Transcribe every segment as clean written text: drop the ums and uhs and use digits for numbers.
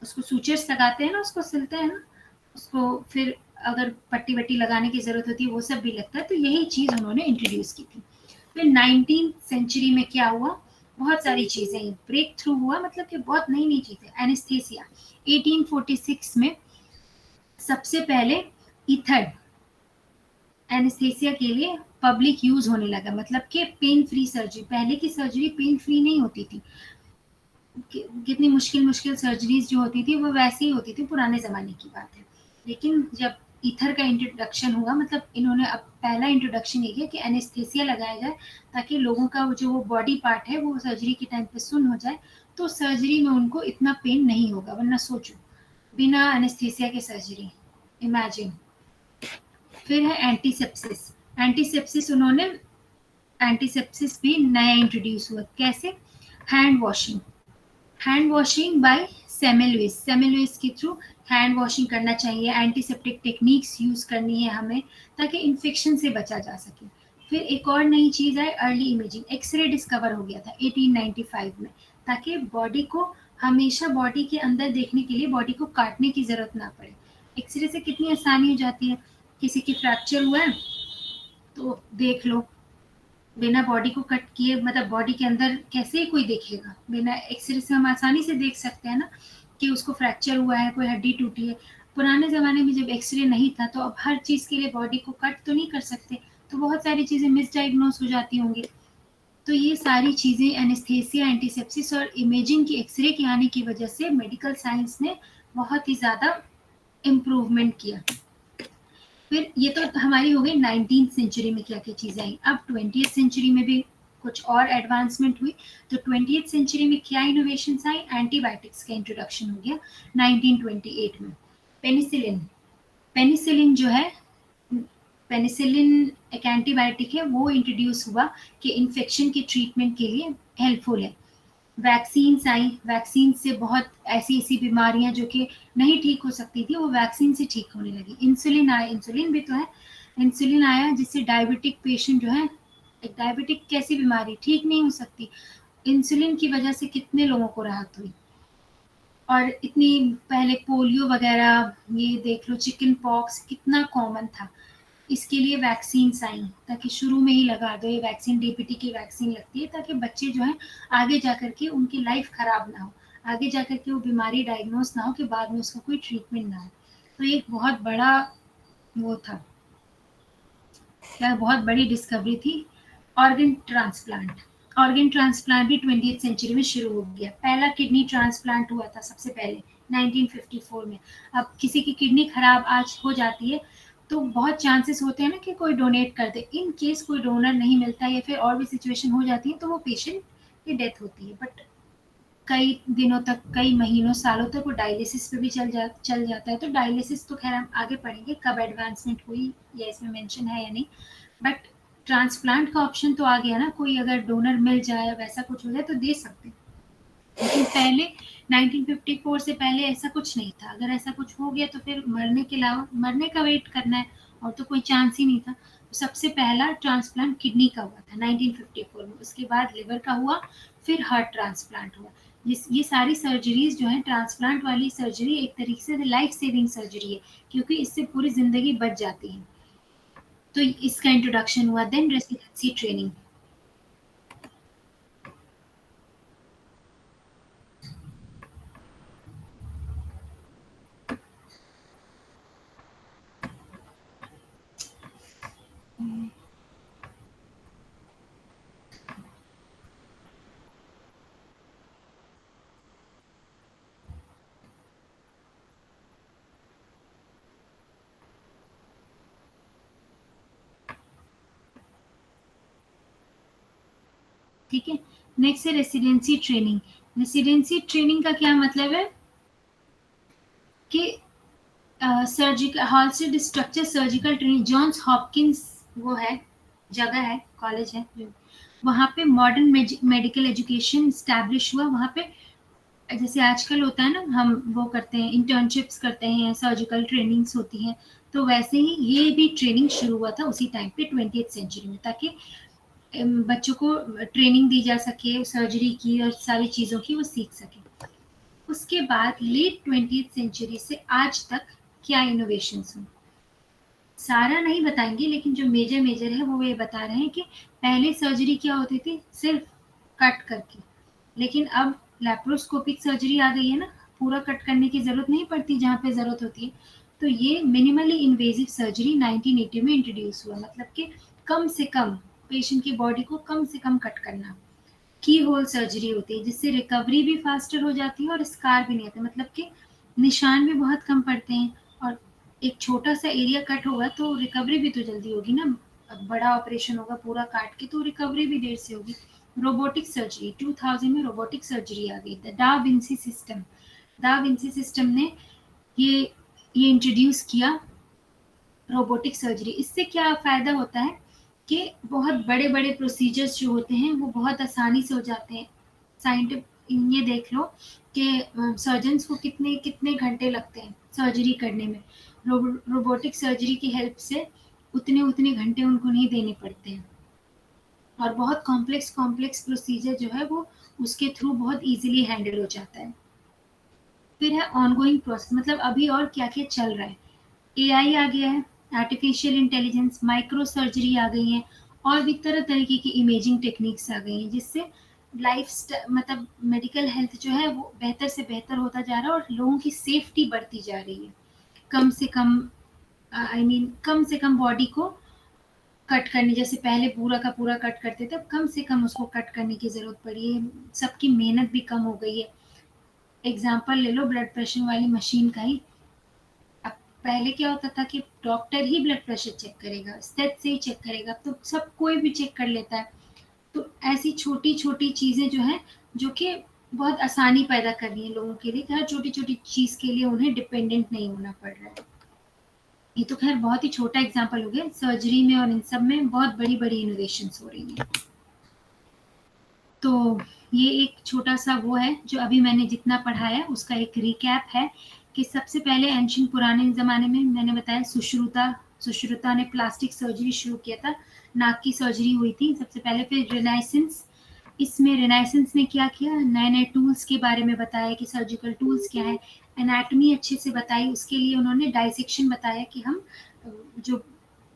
उसको सूचर्स लगाते हैं ना, उसको सिलते हैं ना, उसको फिर अगर पट्टी वट्टी लगाने की ज़रूरत होती है वो सब भी लगता है। तो यही चीज़ उन्होंने इंट्रोड्यूस की थी। फिर 19th सेंचुरी में क्या हुआ, बहुत सारी चीज़ें ब्रेक थ्रू हुआ, मतलब कि बहुत नई नई चीज़ें। एनेस्थीसिया 1846 में सबसे पहले ईथर एनेस्थीसिया के लिए पब्लिक यूज होने लगा, मतलब कि पेन फ्री सर्जरी। पहले की सर्जरी पेन फ्री नहीं होती थी, कितनी मुश्किल मुश्किल सर्जरीज जो होती थी वो वैसे ही होती थी, पुराने ज़माने की बात है। लेकिन जब ईथर का इंट्रोडक्शन हुआ, मतलब इन्होंने अब पहला इंट्रोडक्शन ये किया कि एनेस्थीसिया लगाया जाए ताकि लोगों का जो वो बॉडी पार्ट है वो सर्जरी के टाइम पे सुन्न हो जाए, तो सर्जरी में उनको इतना पेन नहीं होगा। वरना सोचो, बिना एनेस्थीसिया के सर्जरी, इमेजिन। फिर है एंटीसेप्सिस। एंटीसेप्सिस उन्होंने एंटीसेप्सिस भी नया इंट्रोड्यूस हुआ। कैसे? Hand washing. Hand washing by Semmelweis. Semmelweis के थ्रू हैंड वॉशिंग करना चाहिए, एंटीसेप्टिक टेक्निक्स यूज करनी है हमें ताकि इन्फेक्शन से बचा जा सके। फिर एक और नई चीज़ है, अर्ली इमेजिंग। एक्सरे डिस्कवर हो गया था 1895 में, ताकि बॉडी को हमेशा बॉडी के अंदर देखने के लिए बॉडी को काटने की ज़रूरत ना पड़े। एक्सरे से कितनी आसानी हो जाती है, किसी की फ्रैक्चर हुआ है तो देख लो, बिना बॉडी को कट किए, मतलब बॉडी के अंदर कैसे कोई देखेगा? बिना एक्सरे से हम आसानी से देख सकते हैं ना कि उसको फ्रैक्चर हुआ है, कोई हड्डी टूटी है। पुराने ज़माने में जब एक्सरे नहीं था तो अब हर चीज़ के लिए बॉडी को कट तो नहीं कर सकते, तो बहुत सारी चीज़ें मिसडायग्नोस हो जाती होंगी। तो ये सारी चीज़ें एनेस्थीसिया, एंटीसेप्सिस और इमेजिंग की, एक्सरे के आने की वजह से मेडिकल साइंस ने बहुत ही ज़्यादा इम्प्रूवमेंट किया। फिर ये तो हमारी हो गई 19th सेंचुरी में क्या क्या चीज़ें आई। अब 20th सेंचुरी में भी कुछ और एडवांसमेंट हुई। तो 20th सेंचुरी में क्या इनोवेशंस आई? एंटीबायोटिक्स का इंट्रोडक्शन हो गया 1928 में। पेनिसिलिन। पेनिसिलिन जो है, पेनिसिलिन एक एंटीबायोटिक है, वो इंट्रोड्यूस हुआ कि इन्फेक्शन के ट्रीटमेंट के लिए हेल्पफुल है। वैक्सीन्स आई, वैक्सीन से बहुत ऐसी ऐसी बीमारियां जो कि नहीं ठीक हो सकती थी वो वैक्सीन से ठीक होने लगी। इंसुलिन आया, इंसुलिन भी तो है, इंसुलिन आया जिससे डायबिटिक पेशेंट जो है, एक डायबिटिक कैसी बीमारी ठीक नहीं हो सकती, इंसुलिन की वजह से कितने लोगों को राहत हुई। और इतनी पहले पोलियो वगैरह, ये देख लो, चिकन पॉक्स कितना कॉमन था, इसके लिए वैक्सीन्स आई ताकि शुरू में ही लगा दो। ये वैक्सीन डीपीटी की वैक्सीन लगती है ताकि बच्चे जो हैं आगे जाकर के उनकी लाइफ खराब ना हो, आगे जाकर के वो बीमारी डायग्नोस ना हो कि बाद में उसका कोई ट्रीटमेंट ना हो। तो ये एक बहुत बड़ा वो था, क्या बहुत बड़ी डिस्कवरी थी। Organ transplant. ऑर्गन ट्रांसप्लांट भी 20th सेंचुरी में शुरू हो गया। पहला किडनी ट्रांसप्लांट हुआ था सबसे पहले 1954 में। अब किसी की किडनी खराब आज हो जाती है तो बहुत चांसेस होते हैं ना कि कोई डोनेट कर दे। इन केस कोई डोनर नहीं मिलता या फिर और भी सिचुएशन हो जाती है तो वो पेशेंट की डेथ होती है। बट कई दिनों तक, कई महीनों, सालों तक वो डायलिसिस पे भी चल जाता है। तो डायलिसिस तो खैर हम आगे पढ़ेंगे कब एडवांसमेंट हुई या इसमें मेंशन है या नहीं। बट ट्रांसप्लांट का ऑप्शन तो आ गया ना, कोई अगर डोनर मिल जाए वैसा कुछ हो जाए तो दे सकते हैं। लेकिन पहले 1954 से पहले ऐसा कुछ नहीं था। अगर ऐसा कुछ हो गया तो फिर मरने के अलावा, मरने का वेट करना है, और तो कोई चांस ही नहीं था। तो सबसे पहला ट्रांसप्लांट किडनी का हुआ था 1954 में, उसके बाद लिवर का हुआ, फिर हार्ट ट्रांसप्लांट हुआ। ये सारी सर्जरीज जो है, ट्रांसप्लांट वाली सर्जरी एक तरीके से लाइफ सेविंग सर्जरी है, क्योंकि इससे पूरी जिंदगी बच जाती है। तो इसका इंट्रोडक्शन हुआ। Then residency training. ठीक है, नेक्स्ट है रेसिडेंसी ट्रेनिंग। रेसिडेंसी ट्रेनिंग का क्या मतलब है कि surgical Halsted structure surgical training, Johns Hopkins वो है, जगह है, कॉलेज है जो, वहाँ पे मॉडर्न मेडिकल एजुकेशन स्टैब्लिश हुआ। वहाँ पे जैसे आजकल होता है ना, हम वो करते हैं, इंटर्नशिप्स करते हैं, सर्जिकल ट्रेनिंग्स होती हैं, तो वैसे ही ये भी ट्रेनिंग शुरू हुआ था उसी टाइम पे 20th सेंचुरी में, ताकि बच्चों को ट्रेनिंग दी जा सके सर्जरी की और सारी चीज़ों की वो सीख सके। उसके बाद लेट 20th सेंचुरी से आज तक क्या इनोवेशंस हुए, सारा नहीं बताएंगे लेकिन जो मेजर मेजर है वो ये बता रहे हैं कि पहले सर्जरी क्या होती थी, सिर्फ कट करके, लेकिन अब लैप्रोस्कोपिक सर्जरी आ गई है ना, पूरा कट करने की जरूरत नहीं पड़ती जहाँ पे जरूरत होती है। तो ये मिनिमली इन्वेजिव सर्जरी 1980 में इंट्रोड्यूस हुआ, मतलब कि कम से कम पेशेंट की बॉडी को कम से कम कट करना। की होल सर्जरी होती है जिससे रिकवरी भी फास्टर हो जाती है और स्कार भी नहीं आता, मतलब कि निशान भी बहुत कम पड़ते हैं, और एक छोटा सा एरिया कट होगा तो रिकवरी भी तो जल्दी होगी ना। अब बड़ा ऑपरेशन होगा पूरा काट के तो रिकवरी भी देर से होगी। रोबोटिक सर्जरी 2000 में रोबोटिक सर्जरी आ गई, द डा विंसी सिस्टम। डा विंसी सिस्टम ने ये ये इंट्रोड्यूस किया रोबोटिक सर्जरी। इससे क्या फ़ायदा होता है कि बहुत बड़े-बड़े प्रोसीजर्स जो होते हैं वो बहुत आसानी से हो जाते हैं। ये देख लो कि सर्जन्स को कितने घंटे लगते हैं सर्जरी करने में। रोबोटिक सर्जरी की हेल्प से उतने घंटे उनको नहीं देने पड़ते हैं, और बहुत कॉम्प्लेक्स प्रोसीजर जो है वो उसके थ्रू बहुत ईज़िली हैंडल हो जाता है। फिर है ऑनगोइंग प्रोसेस, मतलब अभी और क्या-क्या चल रहा है। एआई आ गया है, आर्टिफिशियल इंटेलिजेंस, माइक्रो सर्जरी आ गई है, और भी तरह तरीके की इमेजिंग टेक्निक्स आ गई हैं जिससे मतलब मेडिकल हेल्थ जो है वो बेहतर से बेहतर होता जा रहा है और लोगों की सेफ्टी बढ़ती जा रही है। कम से कम कम से कम बॉडी को कट करनी, जैसे पहले पूरा का पूरा कट करते थे, अब कम से कम उसको कट करने की ज़रूरत पड़ी है। सबकी मेहनत भी कम हो गई है। एग्ज़ाम्पल ले लो ब्लड प्रेशर वाली मशीन का ही। अब पहले क्या होता था कि डॉक्टर ही ब्लड प्रेशर चेक करेगा, स्टेथ से ही चेक करेगा, अब तो सब कोई भी चेक कर लेता है। तो ऐसी छोटी-छोटी चीज़ें जो हैं, जो कि बहुत आसानी पैदा कर रही हैं लोगों के लिए, कि हर छोटी-छोटी चीज़ के लिए उन्हें डिपेंडेंट नहीं होना पड़ रहा है। ये तो ख़ैर बहुत ही छोटा एग्ज़ाम्पल हो गया, सर्जरी में और इन सब में बहुत बड़ी-बड़ी इनोवेशंस हो रही हैं। तो ये एक छोटा-सा वो है, जो अभी मैंने जितना पढ़ाया उसका एक रिकैप है, कि सबसे पहले एंशिएंट पुराने ज़माने में मैंने बताया सुश्रुता ने प्लास्टिक सर्जरी शुरू किया था, नाक की सर्जरी हुई थी सबसे पहले। फिर रिनाइसेंस, इसमें रिनाइसेंस ने क्या किया, नए-नए टूल्स के बारे में बताया कि सर्जिकल टूल्स क्या है, एनाटॉमी अच्छे से बताई, उसके लिए उन्होंने डाइसेक्शन बताया कि हम जो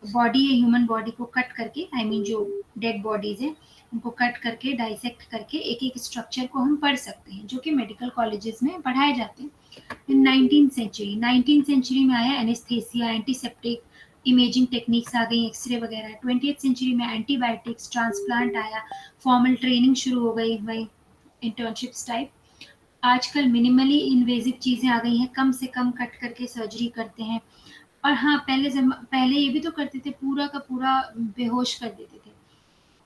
बॉडी है, ह्यूमन बॉडी को कट करके, जो डेड बॉडीज़ हैं, उनको कट करके डाइसेक्ट करके एक-एक स्ट्रक्चर को हम पढ़ सकते हैं, जो कि मेडिकल कॉलेजेस में पढ़ाए जाते हैं। इन 19th सेंचुरी में आया एनेस्थीसिया, एंटीसेप्टिक, इमेजिंग टेक्निक्स आ गई, एक्स-रे वगैरह। 20th सेंचुरी में एंटीबायोटिक्स, ट्रांसप्लांट आया, फॉर्मल ट्रेनिंग शुरू हो गई, वही इंटर्नशिप्स टाइप। आजकल मिनिमली इन्वेजिव चीज़ें आ गई हैं, कम से कम कट करके सर्जरी करते हैं। और हाँ, पहले ये भी तो करते थे, पूरा का पूरा बेहोश कर देते थे,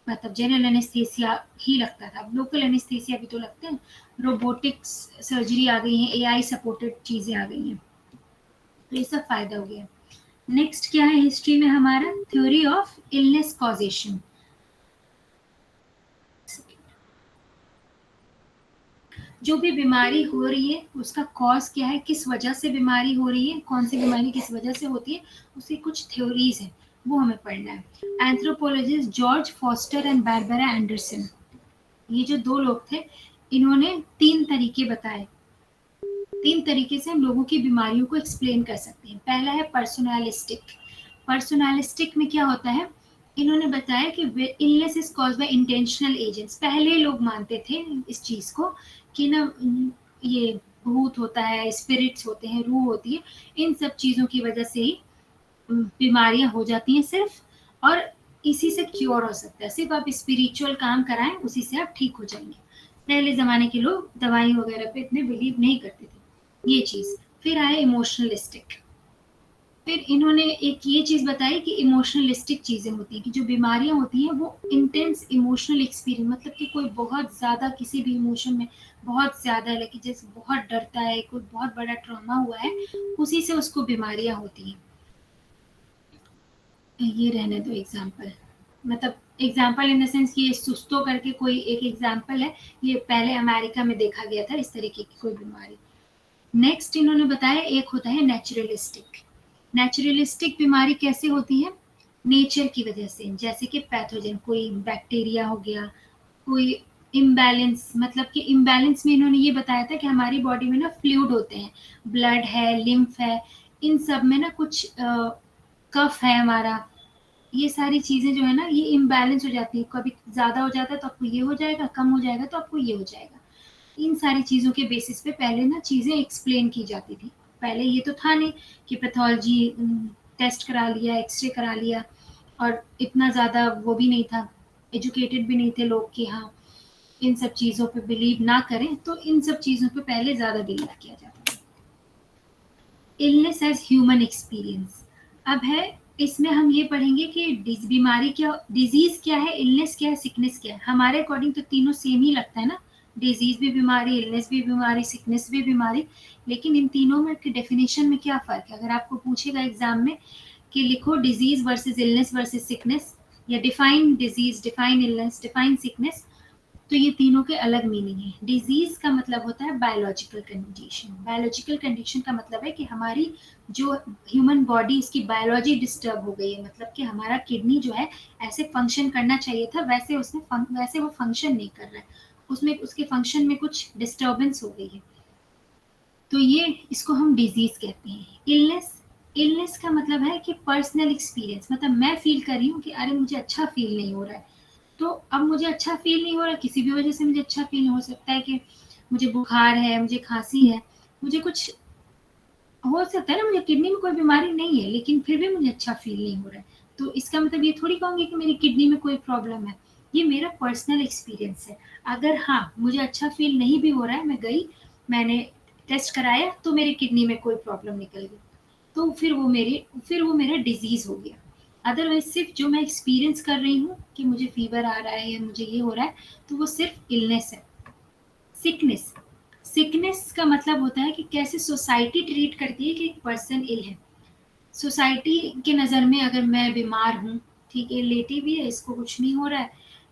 मतलब जनरल एनेस्थीसिया ही लगता था। अब लोकल एनेस्थीसिया भी तो लगते हैं। रोबोटिक्स सर्जरी आ गई है, एआई सपोर्टेड चीज़ें आ गई हैं, तो ये सब फ़ायदा हो गया। नेक्स्ट क्या है हिस्ट्री में हमारा, थ्योरी ऑफ इलनेस कॉजेशन। जो भी बीमारी हो रही है उसका कॉज क्या है, किस वजह से बीमारी हो रही है, कौन सी बीमारी किस वजह से होती है, उसकी कुछ थ्योरीज है, वो हमें पढ़ना है। Anthropologist George foster and Barbara Anderson, ये जो दो लोग थे, इन्होंने 3 तरीके बताए। 3 तरीके से हम लोगों की बीमारियों को एक्सप्लेन कर सकते हैं। पहला है पर्सोनालिस्टिक। पर्सोनालिस्टिक में क्या होता है, इन्होंने बताया कि illness is caused by intentional agents. पहले लोग मानते थे इस चीज़ को कि ना ये भूत होता है, स्पिरिट्स होते हैं, रूह होती है, इन सब चीज़ों की वजह से ही बीमारियां हो जाती हैं सिर्फ, और इसी से क्योर हो सकता है, सिर्फ आप स्पिरिचुअल काम कराएं उसी से आप ठीक हो जाएंगे। पहले ज़माने के लोग दवाई वगैरह पे इतने बिलीव नहीं करते थे, ये चीज़। फिर आए इमोशनलिस्टिक। फिर इन्होंने एक ये चीज़ बताई कि इमोशनलिस्टिक चीज़ें होती हैं, कि जो बीमारियां होती हैं वो इंटेंस इमोशनल एक्सपीरियंस, मतलब कि कोई बहुत ज़्यादा किसी भी इमोशन में बहुत ज़्यादा है, लेकिन जैसे बहुत डरता है, कोई बहुत बड़ा ट्रॉमा हुआ है, उसी से उसको बीमारियां होती हैं। ये रहने दो एग्जाम्पल, मतलब एग्जाम्पल इन द सेंस कि ये सुस्तो करके कोई एक एग्जाम्पल है, ये पहले अमेरिका में देखा गया था इस तरीके की कोई बीमारी। नेक्स्ट इन्होंने बताया एक होता है नेचुरलिस्टिक। नेचुरलिस्टिक बीमारी कैसे होती है, नेचर की वजह से, जैसे कि पैथोजन, कोई बैक्टीरिया हो गया, कोई इम्बैलेंस, मतलब कि इम्बैलेंस में इन्होंने ये बताया था कि हमारी बॉडी में ना फ्लूइड होते हैं, ब्लड है, लिम्फ है, इन सब में ना कुछ कफ है हमारा, ये सारी चीज़ें जो है ना ये इम्बैलेंस हो जाती है, कभी ज़्यादा हो जाता है तो आपको ये हो जाएगा, कम हो जाएगा तो आपको ये हो जाएगा। इन सारी चीज़ों के बेसिस पे पहले ना चीज़ें एक्सप्लेन की जाती थी। पहले ये तो था नहीं कि पैथोलॉजी टेस्ट करा लिया, एक्सरे करा लिया, और इतना ज़्यादा वो भी नहीं था, एजुकेटेड भी नहीं थे लोग कि हाँ इन सब चीज़ों पे बिलीव ना करें, तो इन सब चीज़ों पे पहले ज़्यादा बिलीव किया जाता है। इलनेस एज ह्यूमन एक्सपीरियंस, अब है इसमें हम ये पढ़ेंगे कि बीमारी क्या, डिजीज क्या है, इलनेस क्या है, सिकनेस क्या है। हमारे अकॉर्डिंग तो तीनों सेम ही लगता है ना, डिजीज भी बीमारी, इलनेस भी बीमारी, सिकनेस भी बीमारी, लेकिन इन तीनों में की डेफिनेशन में क्या फ़र्क है। अगर आपको पूछेगा एग्जाम में कि लिखो disease versus illness versus sickness, या define disease, define illness, define sickness, तो ये तीनों के अलग मीनिंग है। डिजीज का मतलब होता है बायोलॉजिकल कंडीशन, बायोलॉजिकल कंडीशन का मतलब है कि हमारी जो ह्यूमन बॉडी, उसकी बायोलॉजी डिस्टर्ब हो गई है, मतलब कि हमारा किडनी जो है ऐसे फंक्शन करना चाहिए था, वैसे वैसे वो फंक्शन नहीं कर रहा है, उसमें उसके फंक्शन में कुछ डिस्टर्बेंस हो गई है, तो ये इसको हम डिजीज कहते हैं। इलनेस, इलनेस का मतलब है कि पर्सनल एक्सपीरियंस, मतलब मैं फील कर रही हूँ कि अरे मुझे अच्छा फील नहीं हो रहा है, तो अब मुझे अच्छा फील नहीं हो रहा, किसी भी वजह से मुझे अच्छा फील नहीं हो सकता है कि मुझे बुखार है, मुझे खांसी है, मुझे कुछ हो सकता है ना, मुझे किडनी में कोई बीमारी नहीं है लेकिन फिर भी मुझे अच्छा फील नहीं हो रहा है, तो इसका मतलब ये थोड़ी कहूंगी कि मेरी किडनी में कोई प्रॉब्लम है, ये मेरा पर्सनल एक्सपीरियंस है। अगर हाँ मुझे अच्छा फील नहीं भी हो रहा है, मैं गई, मैंने टेस्ट कराया तो मेरी किडनी में कोई प्रॉब्लम निकल गई, तो फिर वो मेरा डिजीज हो गया। अदरवाइज सिर्फ जो मैं एक्सपीरियंस कर रही हूँ कि मुझे फीवर आ रहा है या मुझे ये हो रहा है, तो वो सिर्फ इलनेस है। सिकनेस, सिकनेस का मतलब होता है कि कैसे सोसाइटी ट्रीट करती है कि एक पर्सन इल है। सोसाइटी के नज़र में अगर मैं बीमार हूँ, ठीक है, लेटी भी है, इसको कुछ नहीं हो रहा है,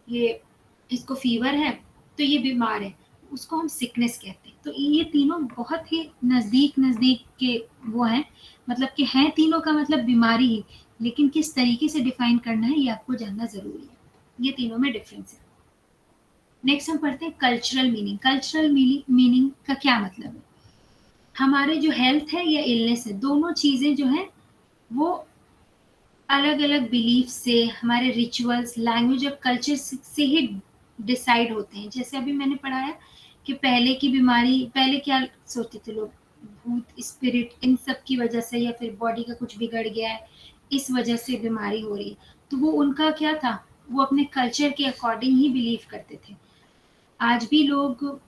ये इसको फीवर है, तो ये बीमार है, उसको हम सिकनेस कहते हैं। तो ये तीनों बहुत ही नज़दीक नज़दीक के वो हैं, मतलब कि हैं तीनों का मतलब बीमारी ही, लेकिन किस तरीके से डिफाइन करना है ये आपको जानना ज़रूरी है। ये तीनों में डिफरेंस है। नेक्स्ट हम पढ़ते हैं कल्चरल मीनिंग। कल्चरल मीनिंग का क्या मतलब है, हमारे जो हेल्थ है या इलनेस है, दोनों चीज़ें जो हैं वो अलग अलग बिलीफ से, हमारे रिचुअल्स, लैंग्वेज और कल्चर से ही डिसाइड होते हैं। जैसे अभी मैंने पढ़ाया कि पहले की बीमारी, पहले क्या सोचते थे लोग, भूत, स्पिरिट, इन सब की वजह से या फिर बॉडी का कुछ बिगड़ गया है इस वजह से बीमारी हो रही है, तो वो उनका क्या था, वो अपने कल्चर के अकॉर्डिंग ही बिलीव करते थे। आज भी लोग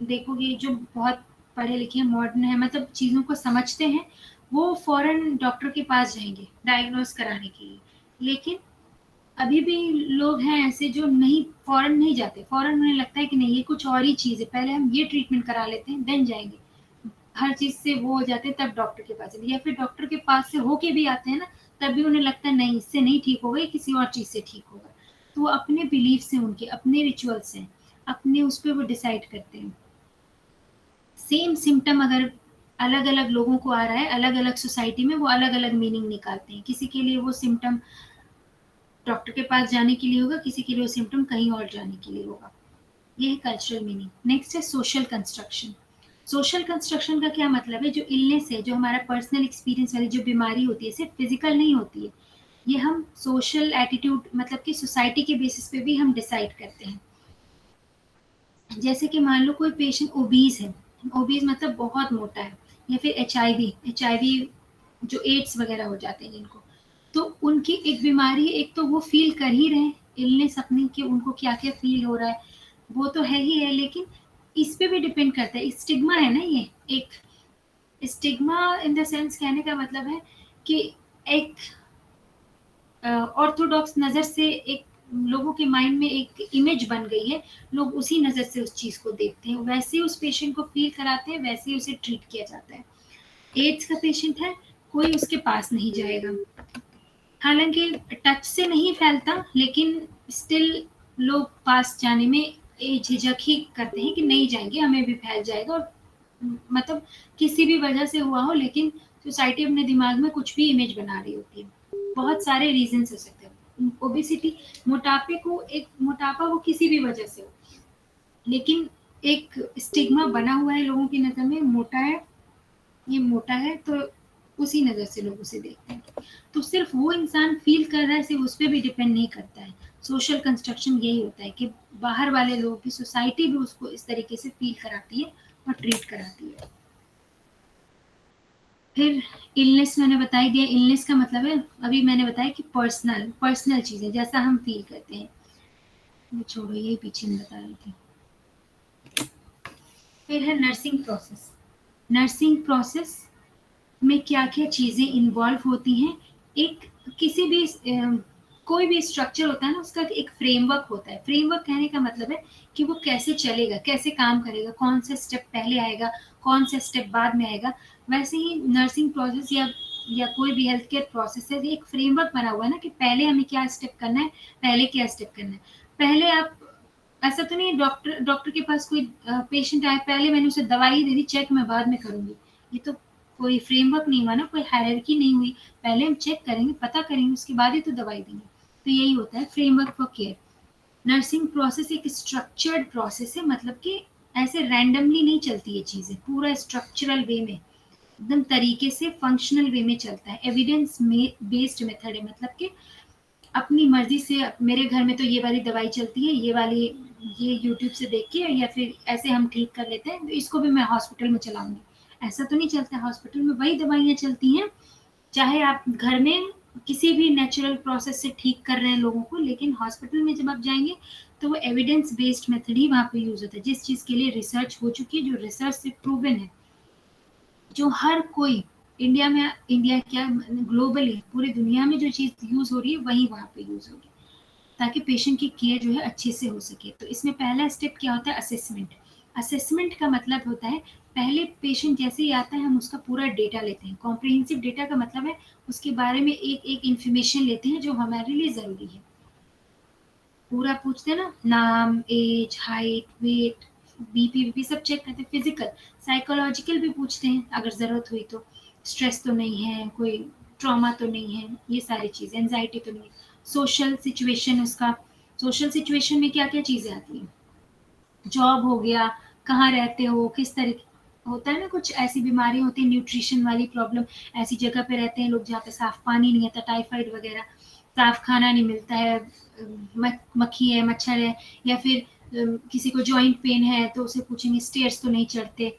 देखोगे जो बहुत पढ़े लिखे हैं, मॉडर्न है, मतलब चीज़ों को समझते हैं, वो फ़ौरन डॉक्टर के पास जाएँगे डायग्नोज़ कराने के लिए। लेकिन अभी भी लोग हैं ऐसे जो नहीं, फ़ौरन नहीं जाते, फ़ौरन उन्हें लगता है कि नहीं ये कुछ और ही चीज़ है, पहले हम ये ट्रीटमेंट करा लेते हैं देन जाएँगे। हर चीज़ से वो हो जाते हैं तब डॉक्टर के पास जाते हैं, या फिर डॉक्टर के पास से होके भी आते हैं ना, तब भी उन्हें लगता है नहीं इससे नहीं ठीक होगा, ये किसी और चीज़ से ठीक होगा। तो वो अपने बिलीफ से, उनके अपने रिचुअल्स हैं, अपने उस पे वो डिसाइड करते हैं। सेम सिम्पटम अगर अलग-अलग लोगों को आ रहा है, अलग-अलग सोसाइटी में, वो अलग-अलग मीनिंग निकालते हैं। किसी के लिए वो सिम्पटम डॉक्टर के पास जाने के लिए होगा, किसी के लिए वो सिम्पटम कहीं और जाने के लिए होगा। ये है कल्चरल मीनिंग। नेक्स्ट है सोशल कंस्ट्रक्शन। सोशल कंस्ट्रक्शन का क्या मतलब है, जो इलनेस है, जो हमारा पर्सनल एक्सपीरियंस वाली जो बीमारी होती है, सिर्फ फिजिकल नहीं होती है, ये हम सोशल एटीट्यूड, मतलब कि सोसाइटी के बेसिस पे भी हम डिसाइड करते हैं। जैसे कि मान लो कोई पेशेंट ओबीज है, ओबीज मतलब बहुत मोटा है, या फिर एचआईवी जो एड्स वगैरह हो जाते हैं जिनको, तो उनकी एक बीमारी, एक तो वो फील कर ही रहे हैं इलनेस अपनी, कि उनको क्या क्या फील हो रहा है, वो तो है ही है, लेकिन इस पे भी डिपेंड करता है, स्टिग्मा है ना, ये एक स्टिग्मा इन द सेंस, कहने का मतलब है कि एक ऑर्थोडॉक्स नज़र से एक लोगों के माइंड में एक इमेज बन गई है, लोग उसी नज़र से उस चीज़ को देखते हैं, वैसे ही उस पेशेंट को फील कराते हैं, वैसे ही उसे ट्रीट किया जाता है। एड्स का पेशेंट है, कोई उसके पास नहीं जाएगा, हालांकि टच से नहीं फैलता, लेकिन स्टिल लोग पास जाने में झिझक ही करते हैं कि नहीं जाएंगे, हमें भी फैल जाएगा, और मतलब किसी भी वजह से हुआ हो, लेकिन सोसाइटी अपने दिमाग में कुछ भी इमेज बना रही होती है। बहुत सारे रीजन हो सकते हैं, ओबेसिटी, मोटापा वो किसी भी वजह से हो, लेकिन एक स्टिग्मा बना हुआ है लोगों की नज़र में, मोटा है, ये मोटा है, तो उसी नज़र से लोग उसे देखते हैं। तो सिर्फ वो इंसान फील कर रहा है, सिर्फ उस पे भी डिपेंड नहीं करता है। सोशल कंस्ट्रक्शन यही होता है कि बाहर वाले लोग भी, सोसाइटी भी उसको इस तरीके से फील कराती है और ट्रीट कराती है। फिर इलनेस मैंने बता ही दिया। इलनेस का मतलब है, अभी मैंने बताया कि पर्सनल चीज़ें जैसा हम फील करते हैं। ये छोड़ो, यही पीछे मैं बता रही थी। फिर है नर्सिंग प्रोसेस। नर्सिंग प्रोसेस में क्या-क्या चीज़ें इन्वॉल्व होती हैं। एक किसी भी कोई भी स्ट्रक्चर होता है ना, उसका एक फ्रेमवर्क होता है। फ्रेमवर्क कहने का मतलब है कि वो कैसे चलेगा, कैसे काम करेगा, कौन सा स्टेप पहले आएगा, कौन सा स्टेप बाद में आएगा। वैसे ही नर्सिंग प्रोसेस या कोई भी हेल्थ केयर प्रोसेस है, एक फ्रेमवर्क बना हुआ है ना कि पहले हमें क्या स्टेप करना है, पहले क्या स्टेप करना है। पहले आप, ऐसा तो नहीं है डॉक्टर डॉक्टर के पास कोई पेशेंट आए, पहले मैंने उसे दवाई दे दी, चेक मैं बाद में करूँगी। ये तो कोई फ्रेमवर्क नहीं हुआ ना, कोई हायरार्की नहीं हुई। पहले हम चेक करेंगे, पता करेंगे, उसके बाद ही तो दवाई देंगे। तो यही होता है framework for care. Nursing process एक स्ट्रक्चर्ड प्रोसेस है, मतलब कि ऐसे रैंडमली नहीं चलती ये चीज़ें, पूरा स्ट्रक्चरल वे में, एकदम तरीके से फंक्शनल वे में चलता है। एविडेंस में बेस्ड मेथड है, मतलब कि अपनी मर्ज़ी से, मेरे घर में तो ये वाली दवाई चलती है, ये वाली, ये यूट्यूब से देख के या फिर ऐसे हम ठीक कर लेते हैं, तो इसको भी मैं हॉस्पिटल में चलाऊँगी। ऐसा तो नहीं चलता है, हॉस्पिटल में वही दवाइयाँ चलती हैं, चाहे आप घर में किसी भी नेचुरल प्रोसेस से ठीक कर रहे हैं लोगों को, लेकिन हॉस्पिटल में जब आप जाएँगे, तो वो एविडेंस बेस्ड मेथड ही वहाँ पे यूज़ होता है। जिस चीज़ के लिए रिसर्च हो चुकी है, जो रिसर्च से प्रूवन है, जो हर कोई, इंडिया क्या, ग्लोबली पूरी दुनिया में जो चीज़ यूज़ हो रही है, वही वहाँ पे यूज़ होगी। ताकि पेशेंट की केयर जो है अच्छे से हो सके। तो इसमें पहला स्टेप क्या होता है, असेसमेंट। असेसमेंट का मतलब होता है, पहले पेशेंट जैसे ही आता है, हम उसका पूरा डेटा लेते हैं। कॉम्प्रिहेंसिव डेटा का मतलब है, उसके बारे में एक-एक इन्फॉर्मेशन लेते हैं जो हमारे लिए ज़रूरी है। पूरा पूछते हैं ना, नाम, एज, हाइट, वेट, बीपी-वीपी सब चेक करते हैं, फिज़िकल, साइकोलॉजिकल भी पूछते हैं अगर ज़रूरत हुई तो। स्ट्रेस तो नहीं है, कोई ट्रॉमा तो नहीं है, ये सारी चीज़ें, एंग्ज़ायटी तो नहीं है। सोशल सिचुएशन उसका, सोशल सिचुएशन में क्या-क्या चीज़ें आती हैं? जॉब हो गया, कहाँ रहते हो, किस तरीके, होता है ना कुछ ऐसी बीमारी होती है, न्यूट्रिशन वाली प्रॉब्लम, ऐसी जगह पे रहते हैं लोग जहाँ पे साफ पानी नहीं आता, टाइफाइड वगैरह, साफ खाना नहीं मिलता है, मक्खी है, मच्छर है, या फिर किसी को जॉइंट पेन है तो उसे पूछेंगे स्टेयर्स तो नहीं चढ़ते,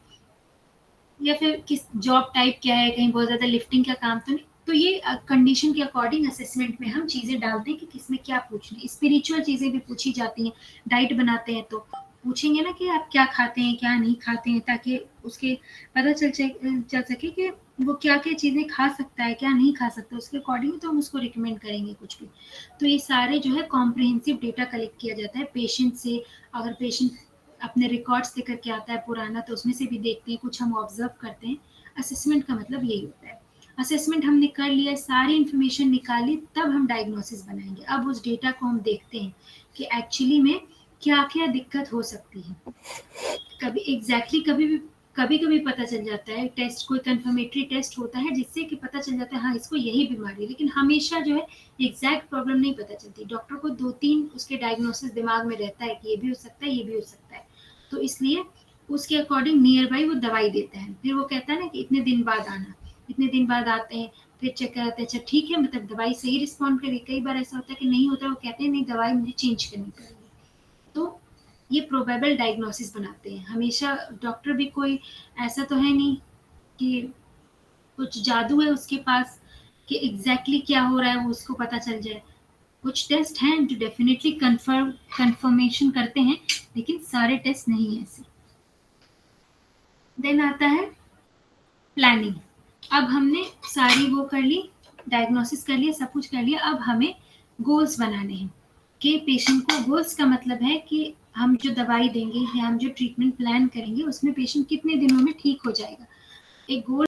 या फिर किस जॉब टाइप क्या है, कहीं बहुत ज़्यादा लिफ्टिंग का काम तो नहीं। तो ये कंडीशन के अकॉर्डिंग असेसमेंट में हम चीज़ें डालते हैं कि किसमें क्या पूछना है। स्पिरिचुअल चीज़ें भी पूछी जाती हैं, डाइट बनाते हैं तो पूछेंगे ना कि आप क्या खाते हैं, क्या नहीं खाते हैं, ताकि उसके पता चल सके कि वो क्या-क्या चीज़ें खा सकता है, क्या नहीं खा सकता, उसके अकॉर्डिंग तो हम उसको रिकमेंड करेंगे कुछ भी। तो ये सारे जो है कॉम्प्रिहेंसिव डेटा कलेक्ट किया जाता है पेशेंट से। अगर पेशेंट अपने रिकॉर्ड्स लेकर के आता है पुराना, तो उसमें से भी देखते हैं, कुछ हम ऑब्जर्व करते हैं। असेसमेंट का मतलब यही होता है। असेसमेंट हमने कर लिया, सारी इन्फॉर्मेशन निकाली, तब हम डायग्नोसिस बनाएंगे। अब उस डेटा को हम देखते हैं कि एक्चुअली में क्या क्या दिक्कत हो सकती है। कभी एग्जैक्टली कभी कभी पता चल जाता है, टेस्ट कोई कंफर्मेटरी टेस्ट होता है जिससे कि पता चल जाता है हाँ इसको यही बीमारी है, लेकिन हमेशा जो है एग्जैक्ट प्रॉब्लम नहीं पता चलती। डॉक्टर को 2-3 उसके डायग्नोसिस दिमाग में रहता है कि ये भी हो सकता है, ये भी हो सकता है। तो इसलिए उसके अकॉर्डिंग नियर बाई वो दवाई देता है। फिर वो कहता है ना कि इतने दिन बाद आना, इतने दिन बाद आते हैं, फिर चेक कराते हैं, अच्छा ठीक है, मतलब दवाई सही रिस्पॉन्ड करी। कई बार ऐसा होता है कि नहीं होता, वो कहते हैं नहीं दवाई मुझे चेंज करनी पड़ेगी। तो ये प्रोबेबल डायग्नोसिस बनाते हैं। हमेशा डॉक्टर भी कोई ऐसा तो है नहीं कि कुछ जादू है उसके पास कि एग्ज़ैक्टली क्या हो रहा है वो उसको पता चल जाए। कुछ टेस्ट हैं जो डेफ़िनिटली कन्फर्मेशन करते हैं, लेकिन सारे टेस्ट नहीं हैं ऐसे। देन आता है प्लानिंग। अब हमने सारी वो कर ली, डायग्नोसिस कर लिया, सब कुछ कर लिया, अब हमें गोल्स बनाने हैं कि पेशेंट को, गोल्स का मतलब है कि हम जो दवाई देंगे या हम जो ट्रीटमेंट प्लान करेंगे, उसमें पेशेंट कितने दिनों में ठीक हो जाएगा। एक गोल